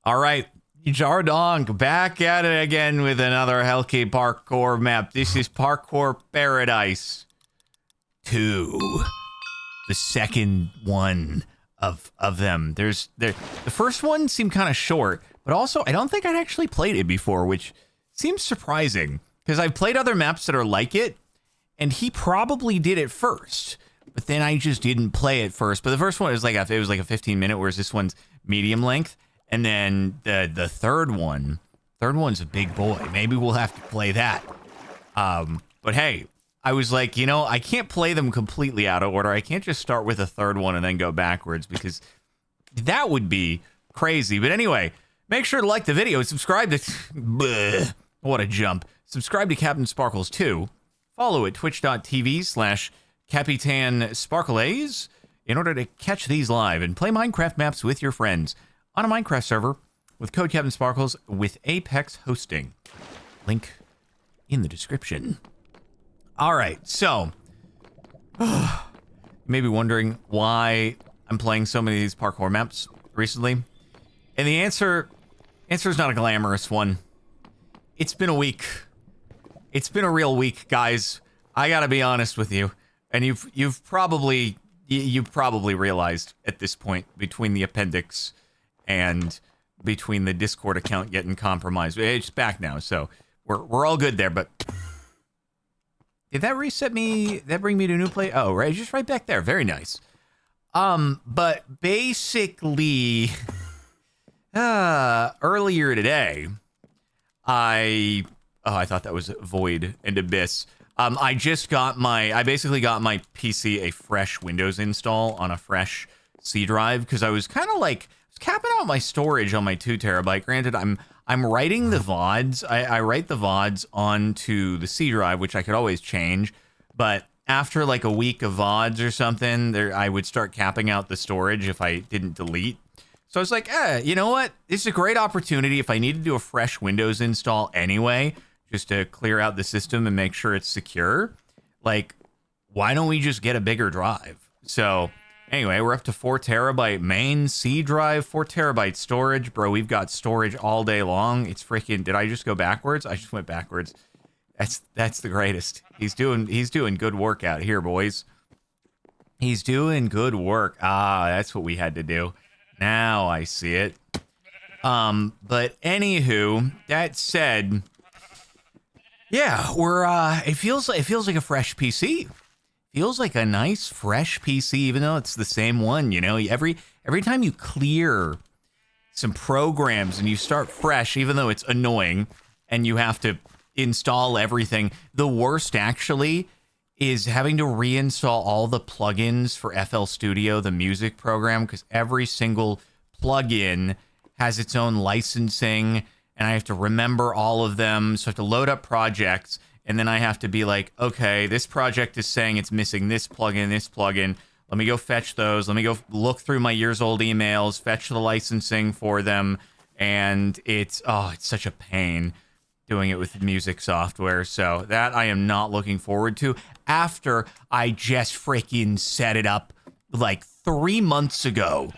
All right, Jardong back at it again with another Hellkey parkour map. This is Parkour Paradise 2, the second one of them. The first one seemed kind of short, but also I don't think I'd actually played it before, which seems surprising because I've played other maps that are like it, and he probably did it first, but then I just didn't play it first. But the first one was like a 15-minute, whereas this one's medium length. And then the third one's a big boy. Maybe we'll have to play that. But hey, I was like, you know, I can't play them completely out of order. I can't just start with a third one and then go backwards because that would be crazy. But anyway, make sure to like the video, subscribe to... Bleh, what a jump. Subscribe to Captain Sparkles 2. Follow at twitch.tv/CapitanSparkleAs in order to catch these live and play Minecraft maps with your friends on a Minecraft server with code Captain Sparkles with Apex hosting. Link in the description. All right, so you may be wondering why I'm playing so many of these parkour maps recently, and the answer is not a glamorous one. It's been a week. It's been a real week, guys. I gotta be honest with you, and you've probably realized at this point between the appendix and between the Discord account getting compromised. It's back now, so we're all good there. But did that reset me? That bring me to a new play? Oh, right, just right back there. Very nice. But basically, earlier today, I thought that was Void and Abyss. I basically got my PC a fresh Windows install on a fresh C drive because I was kind of like capping out my storage on my 2 terabyte. Granted, I'm writing the VODs. I write the VODs onto the C drive, which I could always change. But after like a week of VODs or something, I would start capping out the storage if I didn't delete. So I was like, you know what? This is a great opportunity if I need to do a fresh Windows install anyway, just to clear out the system and make sure it's secure. Like, why don't we just get a bigger drive? So anyway, we're up to 4 terabyte main C drive, 4 terabyte storage. Bro, we've got storage all day long. It's freaking, did I just go backwards? I just went backwards. That's the greatest. He's doing good work out here, boys. He's doing good work. That's what we had to do. Now I see it. But anywho, that said, yeah, it feels like a fresh PC. Feels like a nice fresh PC, even though it's the same one, you know. Every time you clear some programs and you start fresh, even though it's annoying and you have to install everything, the worst actually is having to reinstall all the plugins for FL Studio, the music program, because every single plugin has its own licensing, and I have to remember all of them. So I have to load up projects, and then I have to be like, okay, this project is saying it's missing this plugin. Let me go fetch those. Let me go look through my years-old emails, fetch the licensing for them, and it's such a pain doing it with music software. So that I am not looking forward to after I just freaking set it up like 3 months ago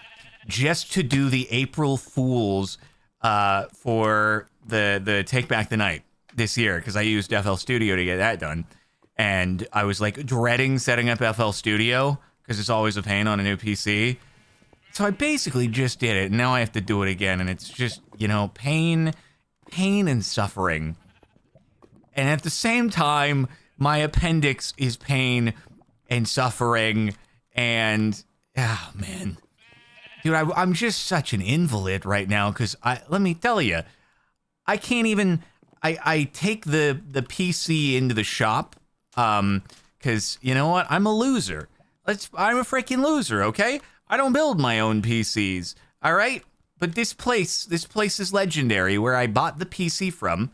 just to do the April Fools for the Take Back the Night this year, because I used FL Studio to get that done. And I was like dreading setting up FL Studio because it's always a pain on a new PC. So I basically just did it, and now I have to do it again, and it's just, you know, pain and suffering. And at the same time, my appendix is pain and suffering, and oh man, dude, I'm just such an invalid right now, because let me tell you, I can't even, I take the PC into the shop, because you know what, I'm a loser. I'm a freaking loser, okay? I don't build my own PCs, all right? But this place is legendary, where I bought the PC from.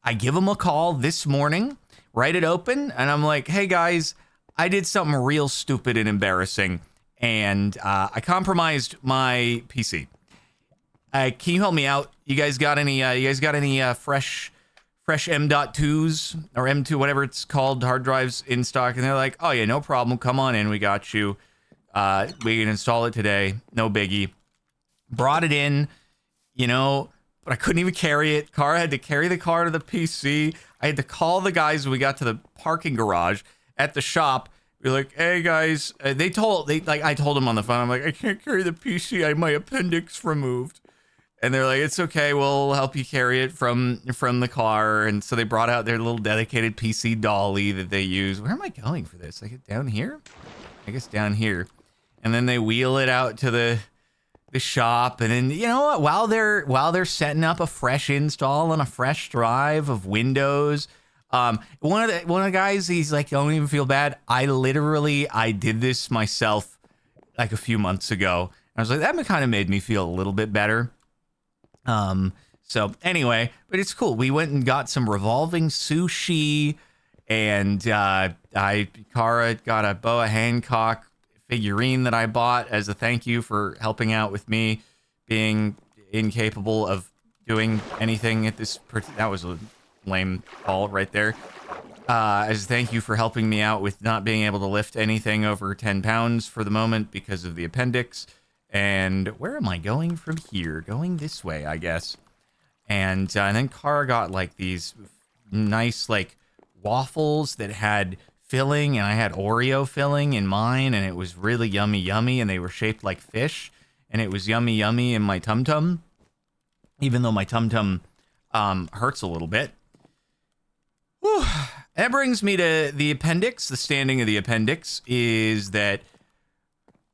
I give them a call this morning, write it open, and I'm like, hey guys, I did something real stupid and embarrassing, and I compromised my PC. Can you help me out? You guys got any fresh M.2s or M2, whatever it's called, hard drives in stock? And they're like, oh yeah, no problem. Come on in. We got you. We can install it today. No biggie. Brought it in. but I couldn't even carry it. Kara had to carry the car to the PC. I had to call the guys when we got to the parking garage at the shop. Be like, hey guys, I told them on the phone, I'm like, I can't carry the PC. I had my appendix removed. And they're like, it's okay. We'll help you carry it from the car. And so they brought out their little dedicated PC dolly that they use. Where am I going for this? Like down here? I guess down here. And then they wheel it out to the shop. And then, you know what? While they're setting up a fresh install and a fresh drive of Windows, one of the guys, he's like, don't even feel bad. I did this myself like a few months ago. I was like, that kind of made me feel a little bit better. So anyway, but it's cool. We went and got some revolving sushi, and Kara got a Boa Hancock figurine that I bought as a thank you for helping out with me being incapable of doing anything at this. That was a lame call right there. As a thank you for helping me out with not being able to lift anything over 10 pounds for the moment because of the appendix. And where am I going from here? Going this way, I guess. And then Kara got like these nice like waffles that had filling, and I had Oreo filling in mine, and it was really yummy, and they were shaped like fish, and it was yummy in my tum-tum, even though my tum-tum hurts a little bit. Whew. That brings me to the appendix. The standing of the appendix is that,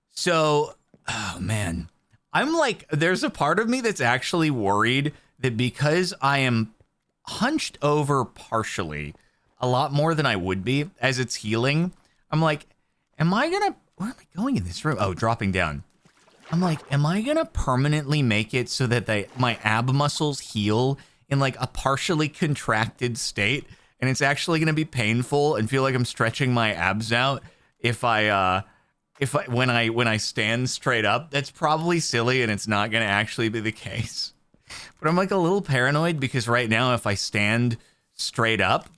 so... Oh, man. I'm like, there's a part of me that's actually worried that because I am hunched over partially a lot more than I would be as it's healing, I'm like, where am I going in this room? Oh, dropping down. I'm like, am I going to permanently make it so that my ab muscles heal in like a partially contracted state? And it's actually going to be painful and feel like I'm stretching my abs out when I stand straight up. That's probably silly, and it's not going to actually be the case. But I'm like a little paranoid because right now, if I stand straight up,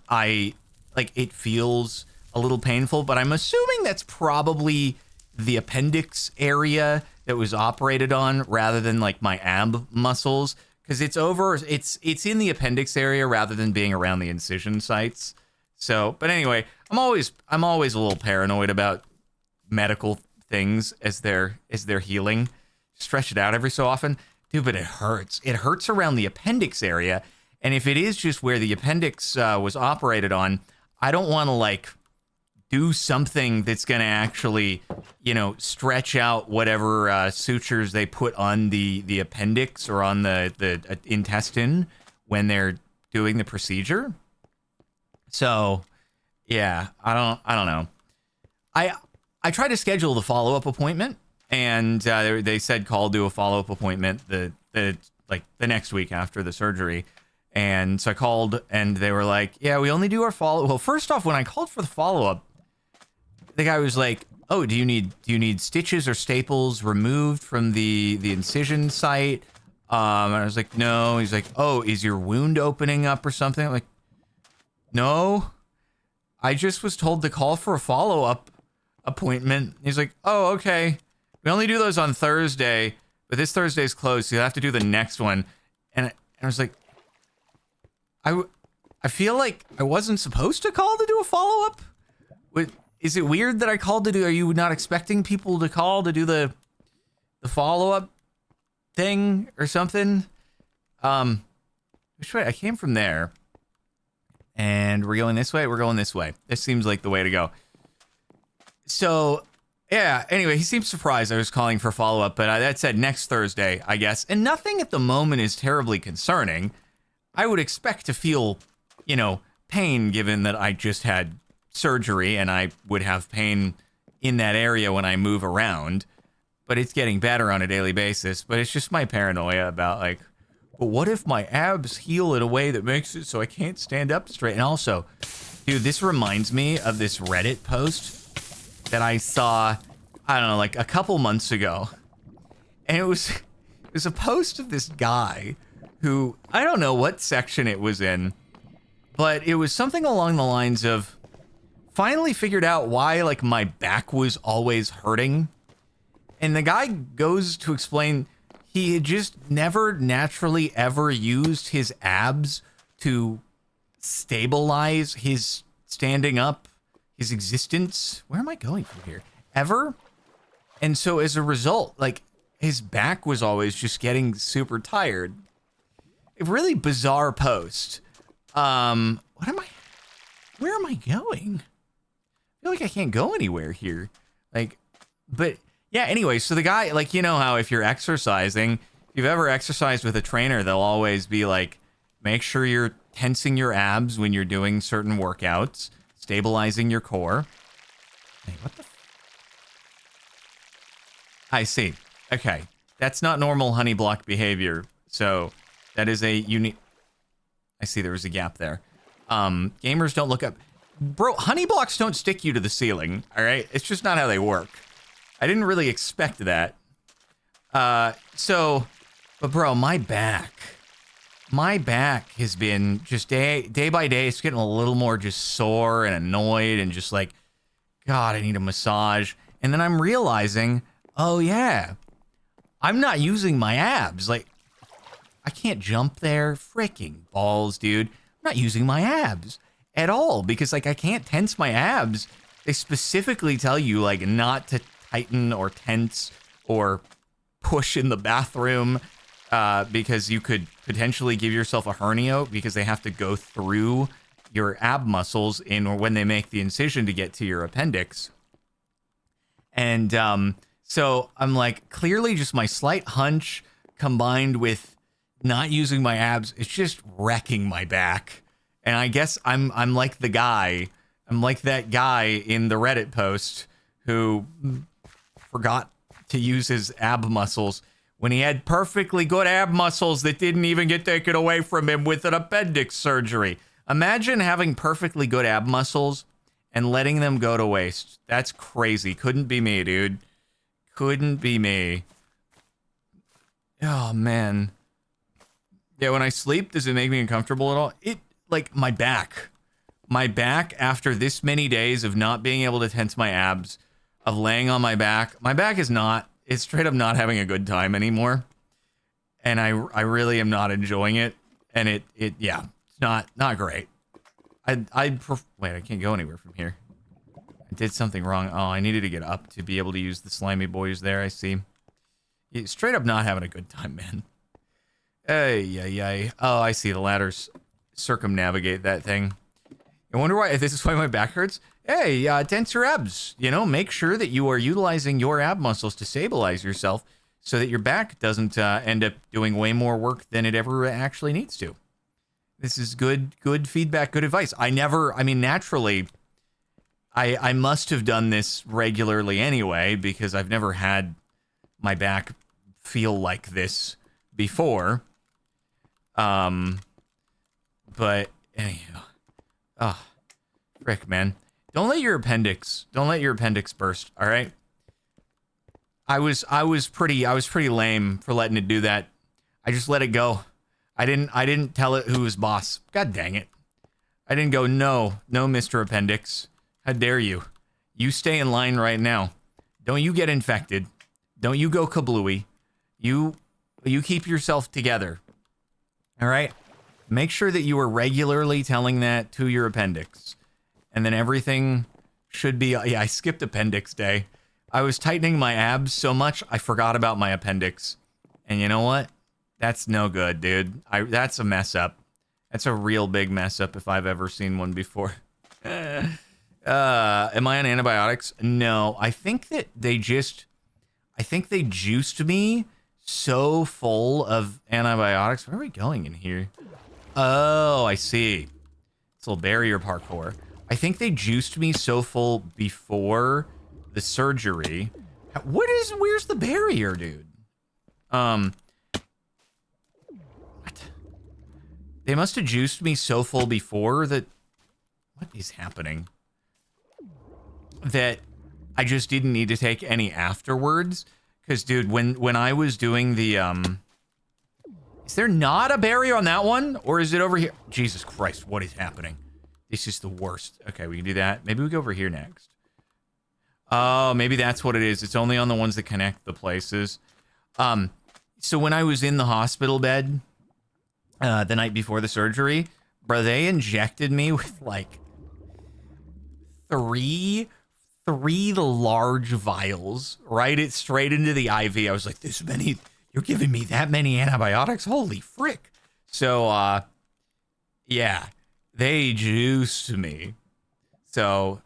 it feels a little painful, but I'm assuming that's probably the appendix area that was operated on rather than like my ab muscles, because it's in the appendix area rather than being around the incision sites. So, but anyway, I'm always a little paranoid about medical things as they're healing. Stretch it out every so often. Dude, but it hurts. It hurts around the appendix area. And if it is just where the appendix was operated on, I don't want to like do something that's going to actually, stretch out whatever sutures they put on the appendix or on the intestine when they're doing the procedure. So, yeah, I don't know. I tried to schedule the follow-up appointment, and they said do a follow-up appointment the next week after the surgery. And so I called, and they were like, yeah, we only do our follow-up. Well, first off, when I called for the follow-up, the guy was like, oh, do you need stitches or staples removed from the incision site? And I was like, no. He's like, oh, is your wound opening up or something? I'm like, no. I just was told to call for a follow-up appointment. He's like, oh, okay. We only do those on Thursday, but this Thursday's closed, so you'll have to do the next one. And I was like, I feel like I wasn't supposed to call to do a follow-up? Is it weird that I called to do? Are you not expecting people to call to do the follow-up thing or something? Which way? I came from there. And we're going this way? We're going this way. This seems like the way to go. So, yeah, anyway, he seemed surprised I was calling for follow-up, but that said next Thursday, I guess. And nothing at the moment is terribly concerning. I would expect to feel, pain given that I just had surgery and I would have pain in that area when I move around. But it's getting better on a daily basis. But it's just my paranoia about, like, but what if my abs heal in a way that makes it so I can't stand up straight? And also, dude, this reminds me of this Reddit post that I saw, I don't know, like a couple months ago. And it was a post of this guy who, I don't know what section it was in, but it was something along the lines of, finally figured out why, like, my back was always hurting. And the guy goes to explain he had just never naturally ever used his abs to stabilize his standing up, his existence. Where am I going from here? Ever? And so as a result, like, his back was always just getting super tired. A really bizarre post. Where am I going? I feel like I can't go anywhere here. Like, but yeah, anyway, so the guy, like, you know how if you're exercising, if you've ever exercised with a trainer, they'll always be like, make sure you're tensing your abs when you're doing certain workouts, stabilizing your core. Hey, what the? I see. Okay. That's not normal honey block behavior. So that is a unique. I see there was a gap there. Gamers don't look up. Bro, honey blocks don't stick you to the ceiling. All right. It's just not how they work. I didn't really expect that. But bro, my back has been just day by day. It's getting a little more just sore and annoyed and just like, God, I need a massage. And then I'm realizing, oh yeah, I'm not using my abs. Like, I can't jump there. Freaking balls, dude. I'm not using my abs at all because, like, I can't tense my abs. They specifically tell you, like, not to tighten or tense or push in the bathroom because you could potentially give yourself a hernia because they have to go through your ab muscles or when they make the incision to get to your appendix. And so I'm like, clearly just my slight hunch combined with not using my abs, it's just wrecking my back. And I guess I'm like the guy. I'm like that guy in the Reddit post who forgot to use his ab muscles when he had perfectly good ab muscles that didn't even get taken away from him with an appendix surgery. Imagine having perfectly good ab muscles and letting them go to waste. That's crazy. Couldn't be me, dude. Couldn't be me. Oh, man. Yeah, when I sleep, does it make me uncomfortable at all? Like, my back after this many days of not being able to tense my abs, of laying on my back is not, it's straight up not having a good time anymore. And I really am not enjoying it. And yeah, it's not great. Wait, I can't go anywhere from here. I did something wrong. Oh, I needed to get up to be able to use the slimy boys there. I see. Yeah, straight up not having a good time, man. Hey. Oh, I see. The ladders circumnavigate that thing. I wonder why, if this is why my back hurts. Hey, tense your abs. You know, make sure that you are utilizing your ab muscles to stabilize yourself so that your back doesn't end up doing way more work than it ever actually needs to. This is good feedback, good advice. Naturally, I must have done this regularly anyway because I've never had my back feel like this before. But anyhow, frick, man. Don't let your appendix burst, all right? I was pretty lame for letting it do that. I just let it go. I didn't tell it who was boss. God dang it. I didn't go, no, Mr. Appendix. How dare you? You stay in line right now. Don't you get infected. Don't you go kablooey. You keep yourself together. All right? Make sure that you are regularly telling that to your appendix. And then everything should be... Yeah, I skipped appendix day. I was tightening my abs so much, I forgot about my appendix. And you know what? That's no good, dude. That's a mess up. That's a real big mess up if I've ever seen one before. Am I on antibiotics? No. I think they juiced me so full of antibiotics. Where are we going in here? Oh, I see. It's a little barrier parkour. I think they juiced me so full before the surgery. Where's the barrier, dude? What? They must have juiced me so full before that... What is happening? That I just didn't need to take any afterwards. Because, dude, when I was doing the... Is there not a barrier on that one? Or is it over here? Jesus Christ, what is happening? This is the worst. Okay, we can do that. Maybe we go over here next. Oh, maybe that's what it is. It's only on the ones that connect the places. So when I was in the hospital bed the night before the surgery, bro, they injected me with like three large vials, right? It straight into the IV. I was like, this many, you're giving me that many antibiotics? Holy frick. So, yeah, they juiced me. So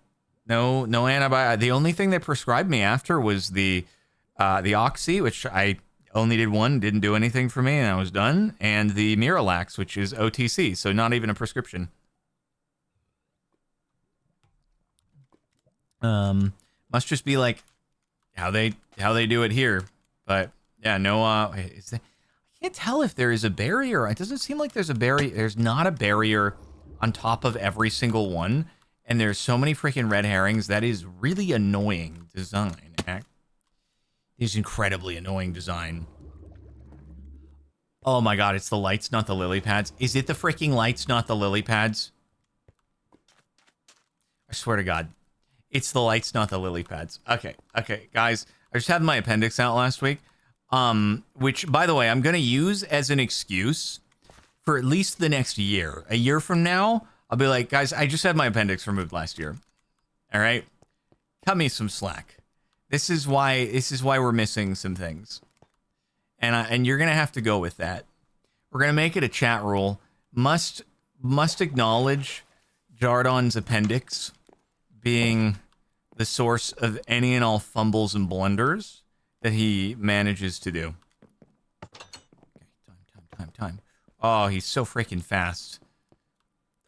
no antibiotic. The only thing they prescribed me after was the Oxy, which I only did one, didn't do anything for me, and I was done. And the Miralax, which is OTC, so not even a prescription. Must just be like how they do it here. But yeah, no. I can't tell if there is a barrier. It doesn't seem like there's a barrier. There's not a barrier on top of every single one, and there's so many freaking red herrings. That is really annoying design. It is incredibly annoying design. Oh my god, it's the lights, not the lily pads. Is it the freaking lights, not the lily pads? I swear to god. It's the lights, not the lily pads. Okay, guys. I just had my appendix out last week, which, by the way, I'm going to use as an excuse for at least the next year. A year from now, I'll be like, guys, I just had my appendix removed last year. All right? Cut me some slack. This is why we're missing some things. And you're going to have to go with that. We're going to make it a chat rule. Must acknowledge Jardon's appendix being the source of any and all fumbles and blunders that he manages to do. Okay, time. Oh, he's so freaking fast.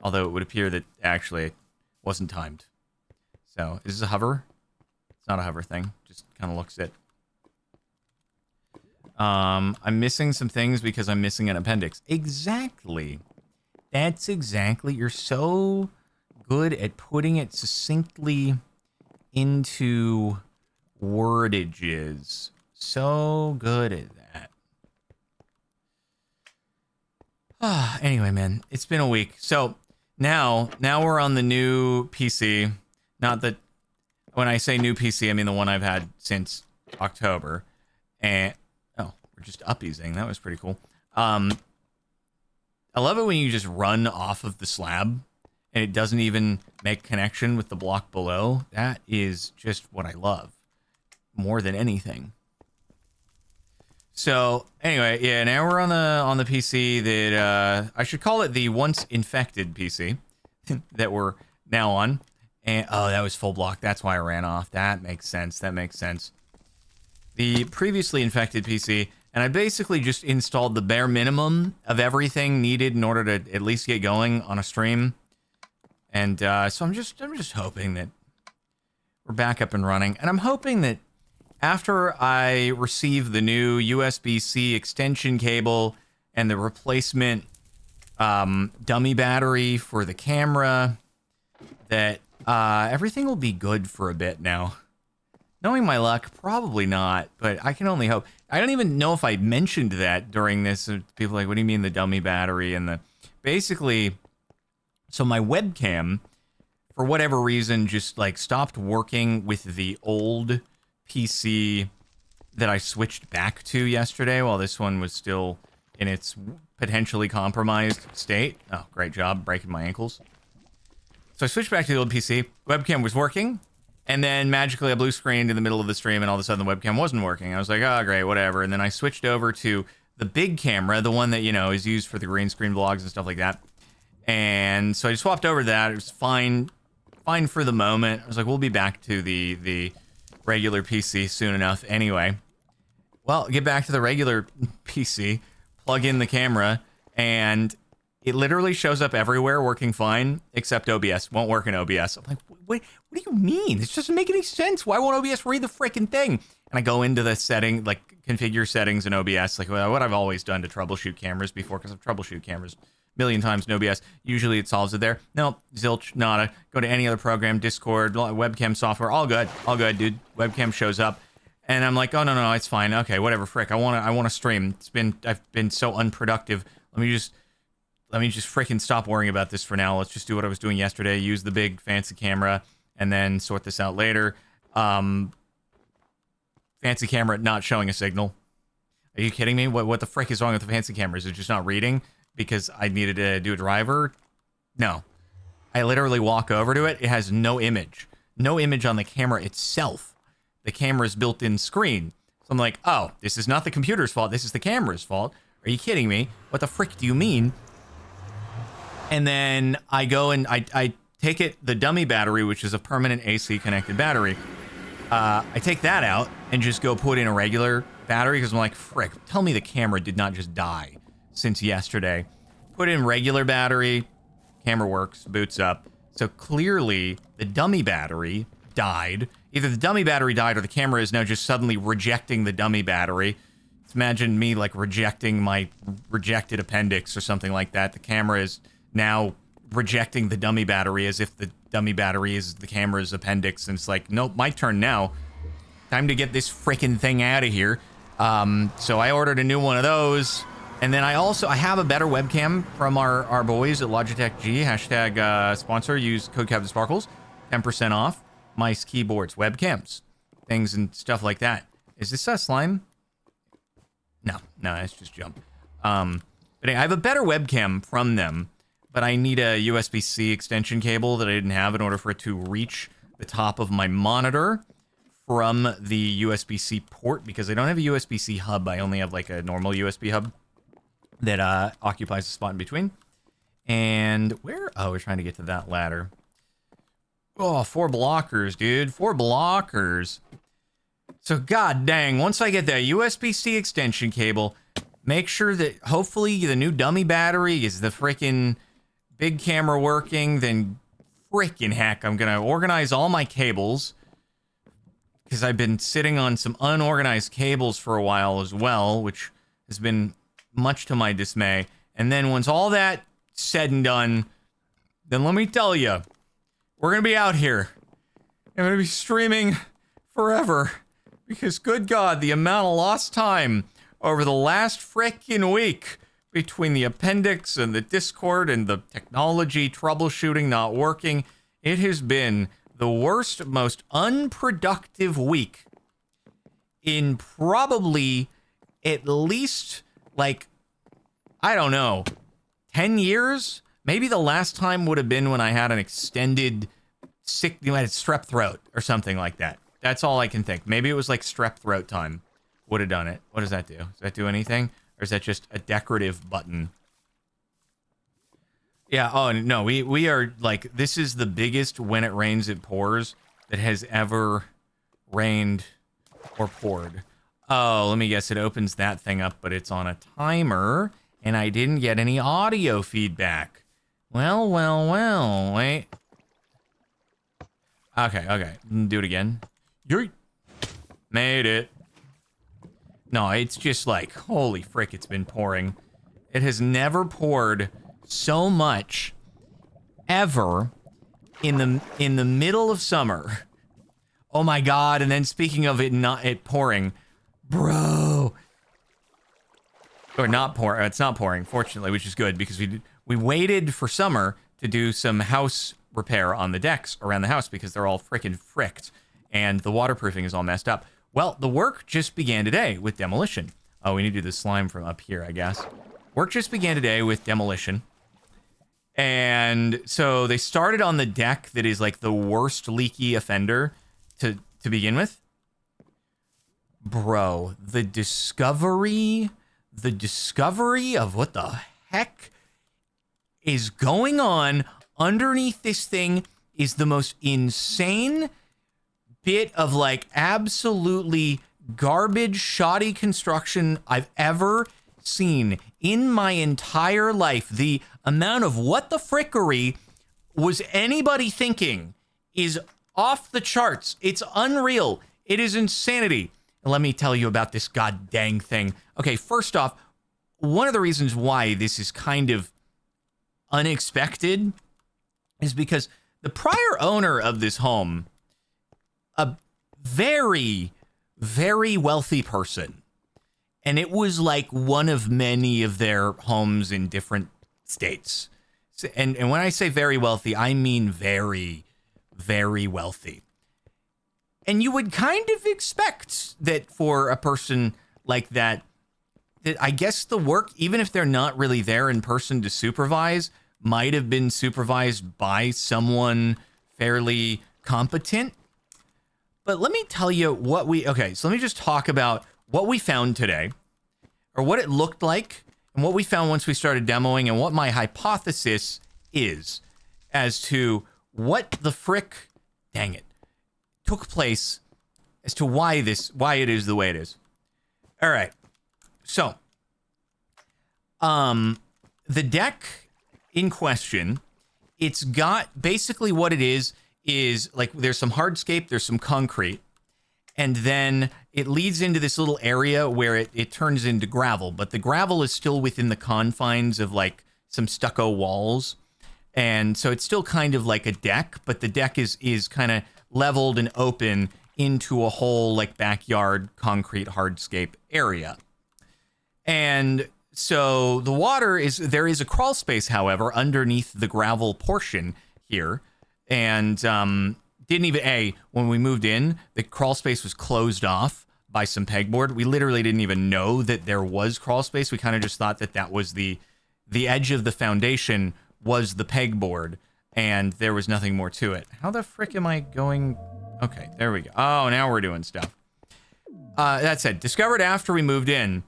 Although it would appear that actually it wasn't timed. So, is this a hover? It's not a hover thing. Just kind of looks it. I'm missing some things because I'm missing an appendix. Exactly. That's exactly. You're so good at putting it succinctly into wordages. So good at that. Anyway, man, it's been a week. So now we're on the new PC. Not that when I say new PC, I mean the one I've had since October. And oh, we're just up-easing. That was pretty cool. I love it when you just run off of the slab and it doesn't even make connection with the block below. That is just what I love more than anything. So anyway, yeah, now we're on the PC that I should call it the once infected PC that we're now on. And oh, that was full block. That's why I ran off. That makes sense. The previously infected PC, and I basically just installed the bare minimum of everything needed in order to at least get going on a stream. And so I'm just hoping that we're back up and running. And I'm hoping that after I receive the new USB-C extension cable and the replacement dummy battery for the camera, that everything will be good for a bit now. Knowing my luck, probably not, but I can only hope. I don't even know if I mentioned that during this. People are like, what do you mean the dummy battery? And the basically... So my webcam, for whatever reason, just like stopped working with the old PC that I switched back to yesterday while this one was still in its potentially compromised state. Oh, great job breaking my ankles. So I switched back to the old PC. Webcam was working, and then magically I blue screened in the middle of the stream, and all of a sudden the webcam wasn't working. I was like, oh, great, whatever. And then I switched over to the big camera, the one that, you know, is used for the green screen vlogs and stuff like that. And so I swapped over to that. It was fine for the moment. I was like, we'll be back to the regular PC soon enough anyway. Well, get back to the regular PC, plug in the camera, and it literally shows up everywhere working fine, except OBS. Won't work in OBS. I'm like, what do you mean? This doesn't make any sense. Why won't OBS read the freaking thing? And I go into the setting, like configure settings in OBS, like what I've always done to troubleshoot cameras before, because I've troubleshoot cameras million times in OBS. Usually it solves it there. No, zilch, nada. Go to any other program, Discord, webcam software, all good, dude. Webcam shows up, and I'm like, oh no, it's fine. Okay, whatever, frick. I want to stream. I've been so unproductive. Let me just freaking stop worrying about this for now. Let's just do what I was doing yesterday. Use the big fancy camera, and then sort this out later. Fancy camera not showing a signal. Are you kidding me? What the frick is wrong with the fancy camera? Is it just not reading because I needed to do a driver? No. I literally walk over to it. It has no image. No image on the camera itself. The camera's built-in screen. So I'm like, oh, this is not the computer's fault. This is the camera's fault. Are you kidding me? What the frick do you mean? And then I go and I take it, the dummy battery, which is a permanent AC connected battery. I take that out and just go put in a regular battery because I'm like, frick, tell me the camera did not just die since yesterday. Put in regular battery, camera works, boots up. So clearly the dummy battery died. Either the dummy battery died or the camera is now just suddenly rejecting the dummy battery. Let's imagine me like rejecting my rejected appendix or something like that. The camera is now rejecting the dummy battery as if the dummy battery is the camera's appendix, and it's like, nope, my turn now. Time to get this freaking thing out of here. So I ordered a new one of those, and then I have a better webcam from our boys at Logitech G. Hashtag sponsor. Use code CaptainSparkles, 10% off mice, keyboards, webcams, things and stuff like that. Is this slime? No, it's just jump. But I have a better webcam from them. But I need a USB-C extension cable that I didn't have in order for it to reach the top of my monitor from the USB-C port, because I don't have a USB-C hub. I only have like a normal USB hub that occupies a spot in between. And where? Oh, we're trying to get to that ladder. Oh, 4 blockers, dude. 4 blockers. So, god dang, once I get that USB-C extension cable, make sure that hopefully the new dummy battery is the freaking big camera working, then freaking heck, I'm going to organize all my cables, because I've been sitting on some unorganized cables for a while as well, which has been much to my dismay. And then once all that said and done, then let me tell you, we're going to be out here. I'm going to be streaming forever, because good God, the amount of lost time over the last freaking week between the appendix and the Discord and the technology troubleshooting not working, it has been the worst, most unproductive week in probably at least, like, I don't know, 10 years? Maybe the last time would have been when I had an extended sick, I had strep throat or something like that. That's all I can think. Maybe it was like strep throat time would have done it. What does that do? Does that do anything? Or is that just a decorative button? Yeah, oh, no, we are, like, this is the biggest when it rains, it pours that has ever rained or poured. Oh, let me guess, it opens that thing up, but it's on a timer, and I didn't get any audio feedback. Well, wait. Okay, do it again. You made it. No, it's just like, holy frick, it's been pouring. It has never poured so much ever in the middle of summer. Oh my God, and then speaking of it pouring, bro. Or not pouring, it's not pouring, fortunately, which is good, because we waited for summer to do some house repair on the decks around the house because they're all frickin' fricked and the waterproofing is all messed up. Well, the work just began today with demolition. Oh, we need to do the slime from up here, I guess. Work just began today with demolition. And so they started on the deck that is like the worst leaky offender to begin with. Bro, the discovery of what the heck is going on underneath this thing is the most insane bit of like absolutely garbage, shoddy construction I've ever seen in my entire life. The amount of what the frickery was anybody thinking is off the charts. It's unreal. It is insanity. Let me tell you about this god dang thing. Okay, first off, one of the reasons why this is kind of unexpected is because the prior owner of this home, a very, very wealthy person, and it was like one of many of their homes in different states. And when I say very wealthy, I mean very, very wealthy. And you would kind of expect that for a person like that, that I guess the work, even if they're not really there in person to supervise, might have been supervised by someone fairly competent. But let me tell you what okay, so let me just talk about what we found today, or what it looked like, and what we found once we started demoing, and what my hypothesis is as to what the frick, dang it, took place, as to why it is the way it is. All right. So, the deck in question, it's got basically what it is like there's some hardscape, there's some concrete, and then it leads into this little area where it turns into gravel, but the gravel is still within the confines of like some stucco walls. And so it's still kind of like a deck, but the deck is kind of leveled and open into a whole like backyard concrete hardscape area. And so the water there is a crawl space, however, underneath the gravel portion here. And didn't even, when we moved in, the crawl space was closed off by some pegboard. We literally didn't even know that there was crawl space. We kind of just thought that was the edge of the foundation was the pegboard, and there was nothing more to it. How the frick am I going? Okay, there we go. Oh, now we're doing stuff. That said, discovered after we moved in,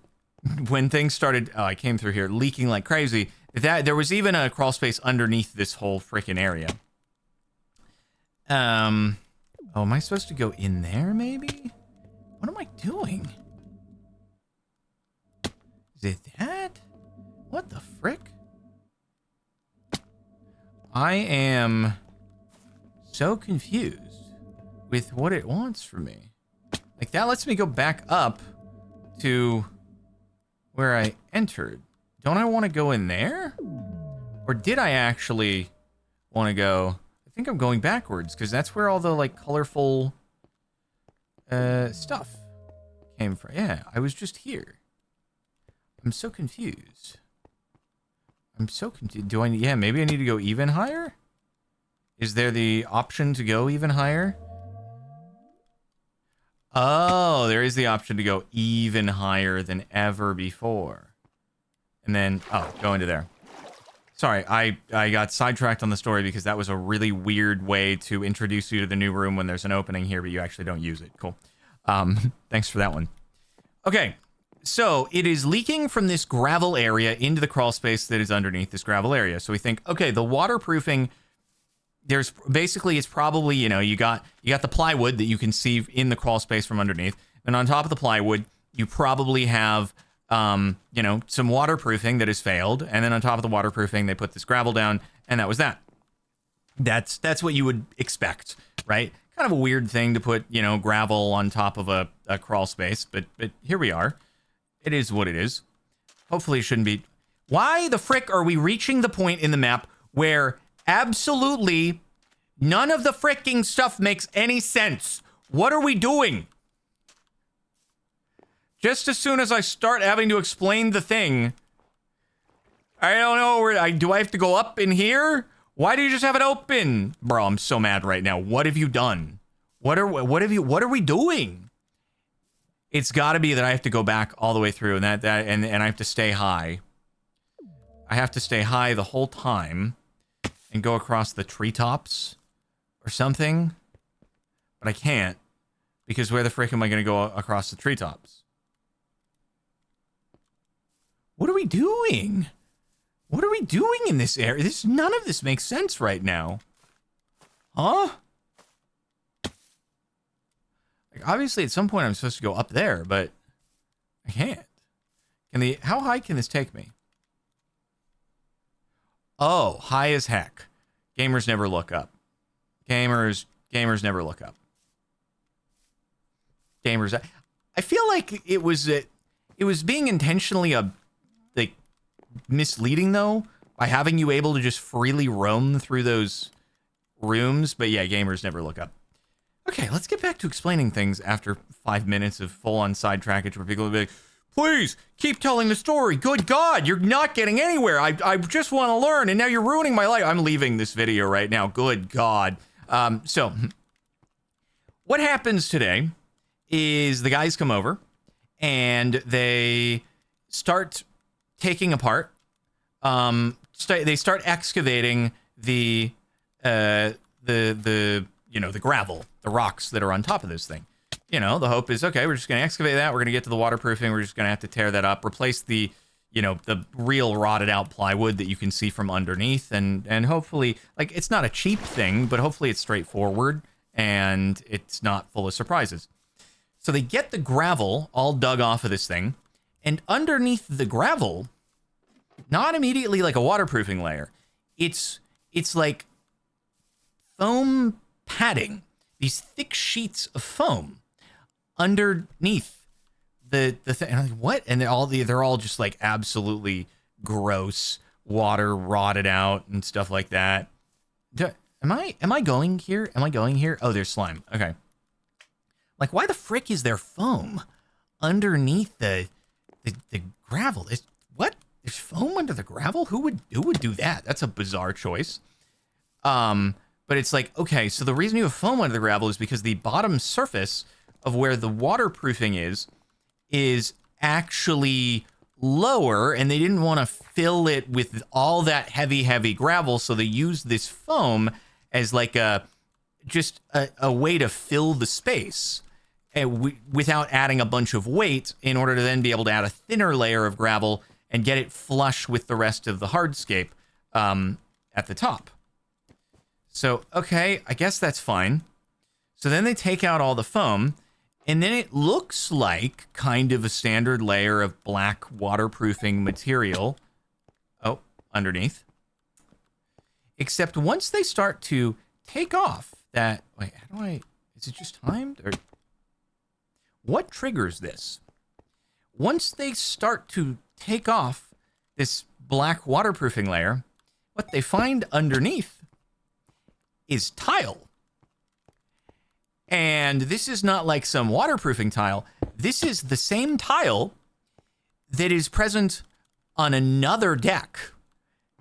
when things started, I came through here leaking like crazy, that there was even a crawl space underneath this whole freaking area. Oh, am I supposed to go in there, maybe? What am I doing? Is it that? What the frick? I am so confused with what it wants from me. Like, that lets me go back up to where I entered. Don't I want to go in there? Or did I actually want to go... I think I'm going backwards, because that's where all the, like, colorful stuff came from. Yeah, I was just here. I'm so confused. I'm so confused. Yeah, maybe I need to go even higher? Is there the option to go even higher? Oh, there is the option to go even higher than ever before. And then, go into there. Sorry, I got sidetracked on the story because that was a really weird way to introduce you to the new room when there's an opening here, but you actually don't use it. Cool. Thanks for that one. Okay, so it is leaking from this gravel area into the crawl space that is underneath this gravel area. So we think, okay, the waterproofing, it's probably, you got the plywood that you can see in the crawl space from underneath. And on top of the plywood, you probably have... some waterproofing that has failed, and then on top of the waterproofing, they put this gravel down, and that was that. That's what you would expect, right? Kind of a weird thing to put, gravel on top of a crawl space, but here we are. It is what it is. Hopefully it shouldn't be. Why the frick are we reaching the point in the map where absolutely none of the fricking stuff makes any sense? What are we doing? Just as soon as I start having to explain the thing, I don't know do I have to go up in here? Why do you just have it open? Bro, I'm so mad right now. What have you done? What are we doing? It's got to be that I have to go back all the way through and and I have to stay high. I have to stay high the whole time and go across the treetops or something. But I can't, because where the frick am I going to go across the treetops? What are we doing? What are we doing in this area? None of this makes sense right now. Huh? Like, obviously, at some point, I'm supposed to go up there, but I can't. How high can this take me? Oh, high as heck. Gamers never look up. Gamers never look up. I feel like it was being intentionally misleading, though, by having you able to just freely roam through those rooms. But yeah, gamers never look up. Okay, let's get back to explaining things after 5 minutes of full-on sidetrackage where people will be like, please, keep telling the story. Good God, you're not getting anywhere. I just want to learn, and now you're ruining my life. I'm leaving this video right now. Good God. So, what happens today is the guys come over, and they start taking apart. They start excavating the the gravel, the rocks that are on top of this thing. The hope is, okay, we're just going to excavate that. We're going to get to the waterproofing. We're just going to have to tear that up, replace the real rotted out plywood that you can see from underneath. And hopefully, like, it's not a cheap thing, but hopefully it's straightforward and it's not full of surprises. So they get the gravel all dug off of this thing, and underneath the gravel, not immediately like a waterproofing layer, it's like foam padding, these thick sheets of foam underneath the thing. And I'm like, what? And they're all just like absolutely gross, water rotted out and stuff like that. Am I going here? Am I going here? Oh, there's slime. Okay. Like, why the frick is there foam underneath the gravel? What? There's foam under the gravel? Who would do that? That's a bizarre choice. But it's like, okay, so the reason you have foam under the gravel is because the bottom surface of where the waterproofing is actually lower, and they didn't want to fill it with all that heavy gravel, so they used this foam as like a way to fill the space without adding a bunch of weight, in order to then be able to add a thinner layer of gravel and get it flush with the rest of the hardscape at the top. So, okay, I guess that's fine. So then they take out all the foam, and then it looks like kind of a standard layer of black waterproofing material. Oh, underneath. Except once they start to take off that... Wait, how do I... Is it just timed? Or what triggers this? Once they start to take off this black waterproofing layer, what they find underneath is tile. And this is not like some waterproofing tile. This is the same tile that is present on another deck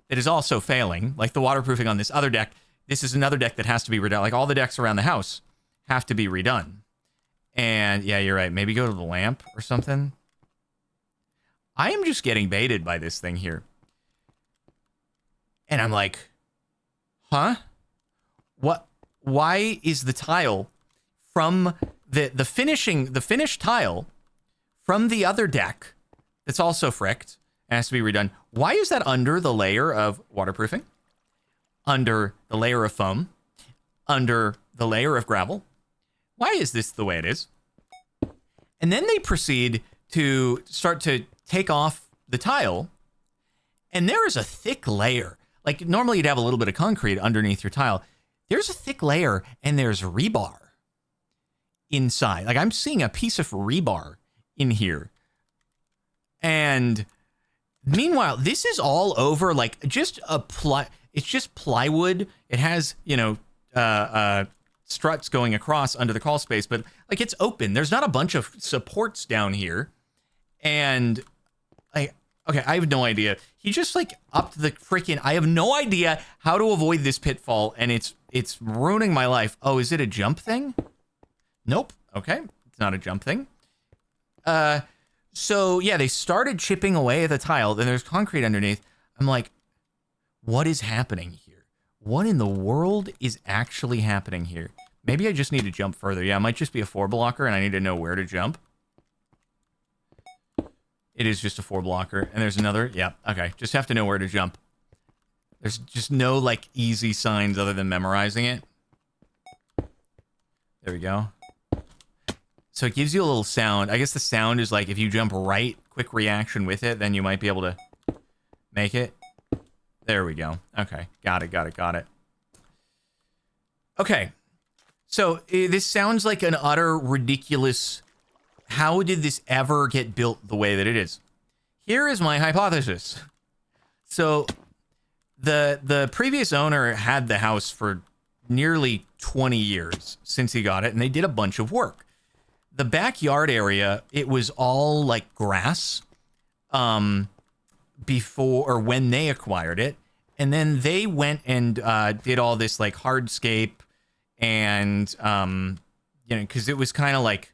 that is also failing, like the waterproofing on this other deck. This is another deck that has to be redone. Like, all the decks around the house have to be redone. And yeah, you're right. Maybe go to the lamp or something. I am just getting baited by this thing here. And I'm like, huh? What? Why is the tile from the finished tile from the other deck that's also fricked and has to be redone? Why is that under the layer of waterproofing, under the layer of foam, under the layer of gravel? Why is this the way it is? And then they proceed to start to take off the tile, and there is a thick layer. Like, normally you'd have a little bit of concrete underneath your tile. There's a thick layer, and there's rebar inside. Like, I'm seeing a piece of rebar in here. And meanwhile, this is all over, like, just it's just plywood. It has, struts going across under the crawl space, but, like, it's open. There's not a bunch of supports down here. And okay, I have no idea. He just, like, upped the freaking... I have no idea how to avoid this pitfall, and it's ruining my life. Oh, is it a jump thing? Nope. Okay, it's not a jump thing. So, yeah, they started chipping away at the tile, then there's concrete underneath. I'm like, what is happening here? What in the world is actually happening here? Maybe I just need to jump further. Yeah, it might just be a 4-blocker, and I need to know where to jump. It is just a 4-blocker. And there's another. Yeah, okay. Just have to know where to jump. There's just no, like, easy signs other than memorizing it. There we go. So it gives you a little sound. I guess the sound is like if you jump right, quick reaction with it, then you might be able to make it. There we go. Okay. Got it. Okay. So this sounds like an utter ridiculous... How did this ever get built the way that it is? Here is my hypothesis. So the previous owner had the house for nearly 20 years since he got it, and they did a bunch of work. The backyard area, it was all like grass before or when they acquired it. And then they went and did all this like hardscape and, because it was kind of like,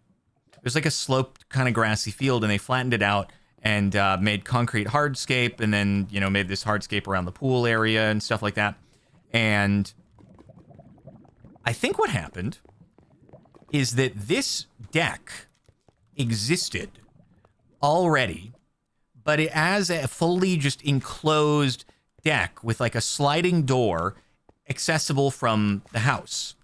it was like a sloped kind of grassy field, and they flattened it out and made concrete hardscape, and then, you know, made this hardscape around the pool area and stuff like that. And I think what happened is that this deck existed already, but it as a fully just enclosed deck with like a sliding door accessible from the house.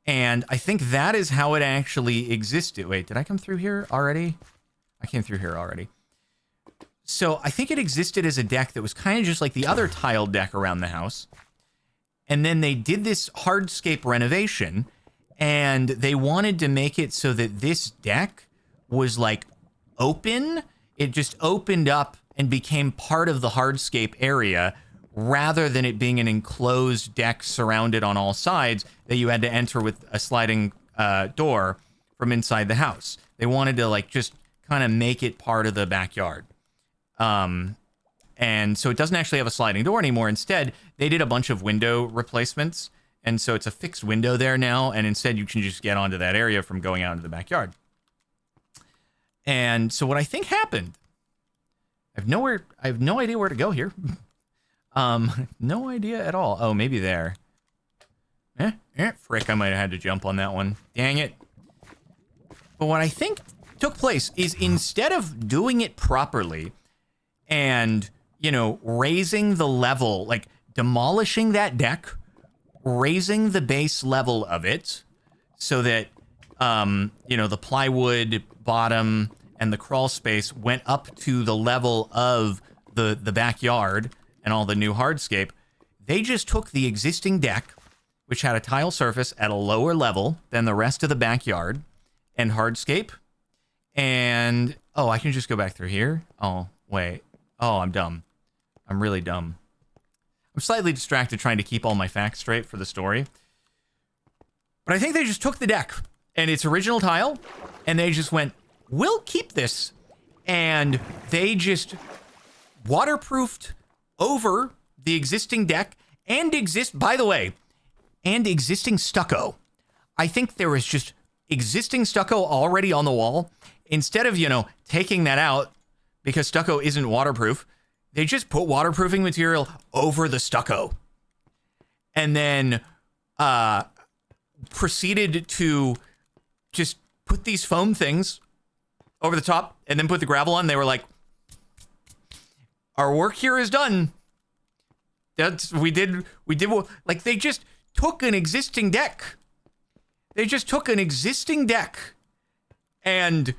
And I think that is how it actually existed. Wait, did I come through here already? I came through here already. So I think it existed as a deck that was kind of just like the other tiled deck around the house. And then they did this hardscape renovation, and they wanted to make it so that this deck was like open. It just opened up and became part of the hardscape area, rather than it being an enclosed deck surrounded on all sides that you had to enter with a sliding door from inside the house. They wanted to like just kind of make it part of the backyard. And so it doesn't actually have a sliding door anymore. Instead, they did a bunch of window replacements. And so it's a fixed window there now. And instead, you can just get onto that area from going out into the backyard. And so what I think happened, I have no idea where to go here. No idea at all. Oh, maybe there. Frick, I might have had to jump on that one. Dang it. But what I think took place is, instead of doing it properly and, you know, raising the level, like demolishing that deck, raising the base level of it so that, you know, the plywood bottom and the crawl space went up to the level of the backyard and all the new hardscape, they just took the existing deck, which had a tile surface at a lower level than the rest of the backyard and hardscape, and, oh, I can just go back through here? Oh, wait. Oh, I'm dumb. I'm really dumb. I'm slightly distracted trying to keep all my facts straight for the story. But I think they just took the deck and its original tile, and they just went, we'll keep this. And they just waterproofed over the existing deck and by the way, and existing stucco. I think there was just existing stucco already on the wall. Instead of, you know, taking that out because stucco isn't waterproof, they just put waterproofing material over the stucco. And then proceeded to just put these foam things over the top and then put the gravel on. They were like, our work here is done. We did, like, they just took an existing deck. They just took an existing deck and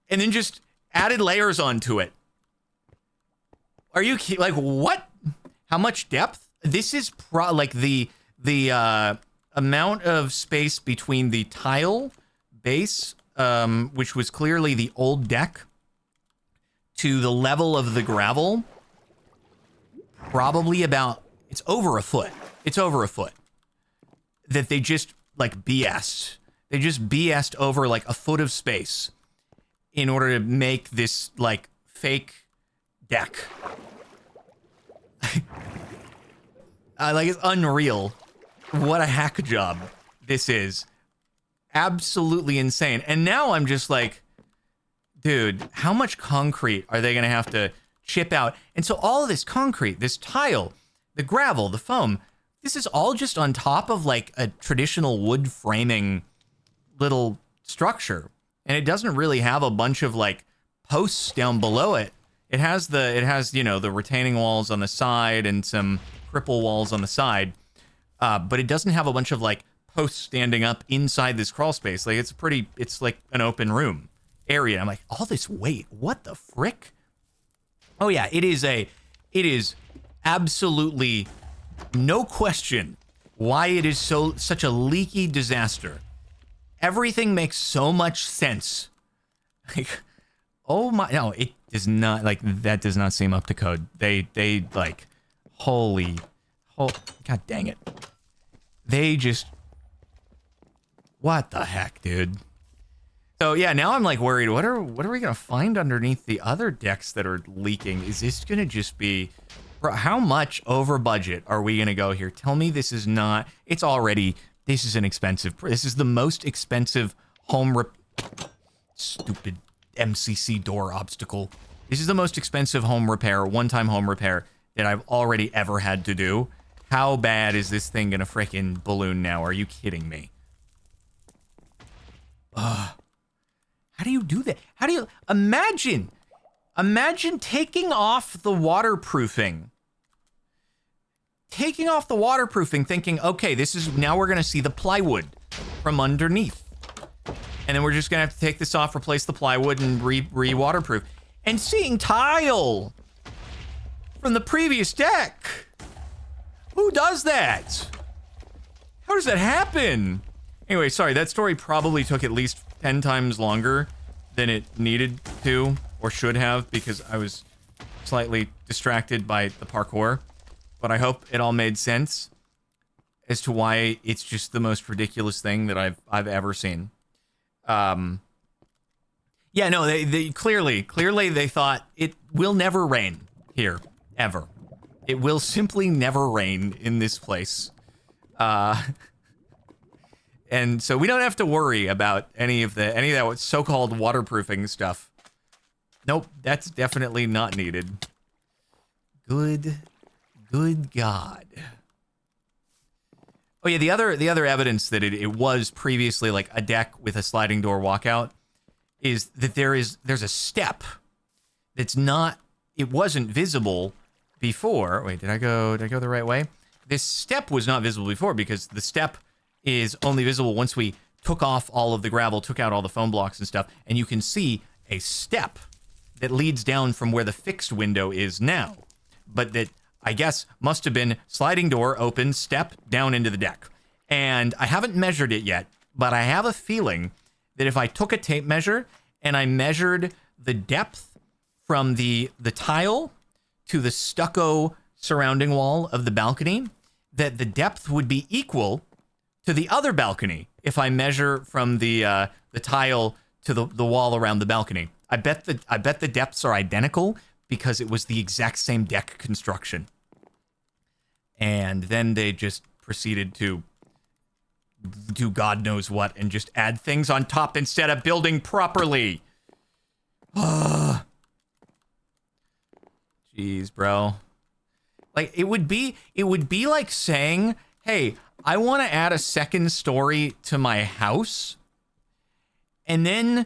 then just added layers onto it. Are you like, what? How much depth? This is like the amount of space between the tile base, which was clearly the old deck, to the level of the gravel. Probably about, it's over a foot. It's over a foot. That they just like BS'd. They just BS'd over like a foot of space in order to make this like fake deck. Like, it's unreal. What a hack job this is. Absolutely insane. And now I'm just like, dude, how much concrete are they going to have to chip out? And so all of this concrete, this tile, the gravel, the foam, this is all just on top of like a traditional wood framing little structure. And it doesn't really have a bunch of like posts down below it. It has, you know, the retaining walls on the side and some cripple walls on the side. But it doesn't have a bunch of like posts standing up inside this crawl space. Like, it's like an open room area. I'm like, all this weight, what the frick? Oh yeah, it is absolutely no question why it is such a leaky disaster. Everything makes so much sense. Like, oh my, no, it does not, like, that does not seem up to code. They like, god dang it. They just, what the heck, dude? So yeah, now I'm like worried, what are we gonna find underneath the other decks that are leaking? Is this gonna just be, bro, how much over budget are we gonna go here? Tell me this is not, this is an expensive, this is the most expensive home stupid MCC door obstacle. This is the most expensive home repair, one-time home repair that I've already ever had to do. How bad is this thing gonna frickin' balloon now? Are you kidding me? How do you do that? How do you... Imagine taking off the waterproofing. Taking off the waterproofing, thinking, okay, this is... Now we're gonna see the plywood from underneath. And then we're just gonna have to take this off, replace the plywood, and re-waterproof. And seeing tile from the previous deck. Who does that? How does that happen? Anyway, sorry, that story probably took at least 10 times longer than it needed to, or should have, because I was slightly distracted by the parkour. But I hope it all made sense as to why it's just the most ridiculous thing that I've ever seen. Yeah, no, they clearly they thought it will never rain here, ever. It will simply never rain in this place. And so we don't have to worry about any of that so-called waterproofing stuff. Nope, that's definitely not needed. Good God. Oh yeah, the other evidence that it was previously like a deck with a sliding door walkout is that there's a step that's not, it wasn't visible before. Wait, did I go the right way? This step was not visible before because the step is only visible once we took off all of the gravel, took out all the foam blocks and stuff, and you can see a step that leads down from where the fixed window is now. But that, I guess, must have been sliding door, open, step, down into the deck. And I haven't measured it yet, but I have a feeling that if I took a tape measure and I measured the depth from the tile to the stucco surrounding wall of the balcony, that the depth would be equal to the other balcony if I measure from the tile to the wall around the balcony. I bet the depths are identical because it was the exact same deck construction. And then they just proceeded to do God knows what and just add things on top instead of building properly. Jeez, bro. Like, it would be like saying, hey, I want to add a second story to my house, and then